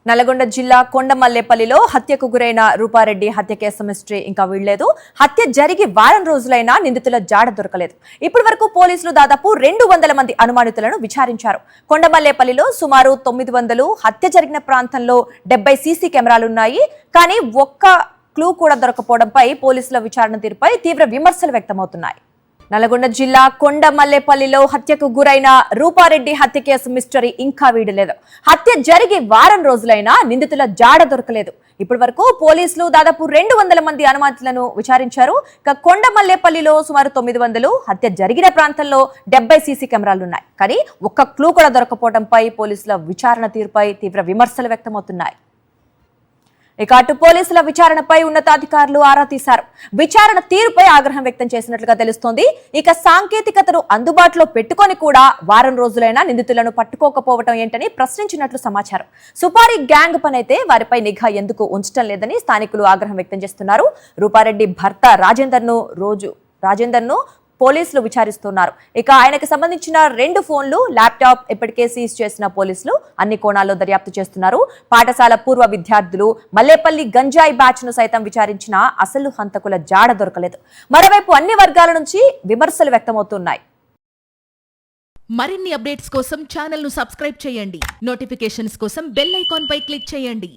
నల్గొండ జిల్లా కొండమల్లేపల్లిలో హత్యకు గురైన రూపారెడ్డి హత్య కేసు మిస్టరీ ఇంకా వీడలేదు. హత్య జరిగి వారం రోజులైనా నిందితుల జాడ దొరకలేదు. ఇప్పటి వరకు పోలీసులు దాదాపు 200 మంది అనుమానితులను విచారించారు. కొండమల్లేపల్లిలో సుమారు 900, హత్య జరిగిన ప్రాంతంలో 70 సీసీ కెమెరాలున్నాయి. కానీ ఒక్క క్లూ కూడా దొరకపోవడంపై పోలీసుల విచారణ తీరుపై తీవ్ర విమర్శలు వ్యక్తమవుతున్నాయి. నల్గొండ జిల్లా కొండమల్లేపల్లిలో హత్యకు గురైన రూపారెడ్డి హత్య కేసు మిస్టరీ ఇంకా వీడలేదు. హత్య జరిగి వారం రోజులైనా నిందితుల జాడ దొరకలేదు. ఇప్పటి వరకు పోలీసులు దాదాపు 200 మంది అనుమానితులను విచారించారు. కొండమల్లేపల్లిలో సుమారు 900, హత్య జరిగిన ప్రాంతంలో 70 సీసీ కెమెరాలున్నాయి. కానీ ఒక్క క్లూ కూడా దొరకపోవడంపై పోలీసుల విచారణ తీరుపై తీవ్ర విమర్శలు వ్యక్తమవుతున్నాయి. ఇక అటు పోలీసుల విచారణపై ఉన్నతాధికారులు ఆరా తీశారు. విచారణ తీరుపై ఆగ్రహం వ్యక్తం చేసినట్లుగా తెలుస్తోంది. ఇక సాంకేతికతను అందుబాటులో పెట్టుకొని కూడా వారం రోజులైనా నిందితులను పట్టుకోకపోవటం ఏంటని ప్రశ్నించినట్లు సమాచారం. సుపారీ గ్యాంగ్ పనైతే వారిపై నిఘా ఎందుకు ఉంచడం లేదని స్థానికులు ఆగ్రహం వ్యక్తం చేస్తున్నారు. రూపారెడ్డి భర్త రాజేందర్ను పోలీసులు విచారిస్తున్నారు. ఇక ఆయనకు సంబంధించిన 2 ఫోన్లు, ల్యాప్టాప్ ఇప్పటికే సీజ్ చేసిన పోలీసులు అన్ని కోణాల్లో దర్యాప్తు చేస్తున్నారు. పాఠశాల పూర్వ విద్యార్థులు, మల్లేపల్లి గంజాయి బ్యాచ్ ను సైతం విచారించిన అసలు హంతకుల జాడ దొరకలేదు. మరోవైపు అన్ని వర్గాల నుంచి విమర్శలు వ్యక్తమవుతున్నాయి. మరిన్ని అప్డేట్స్ కోసం ఛానల్ ను సబ్స్క్రైబ్ చేయండి. నోటిఫికేషన్స్ కోసం బెల్ ఐకాన్ పై క్లిక్ చేయండి.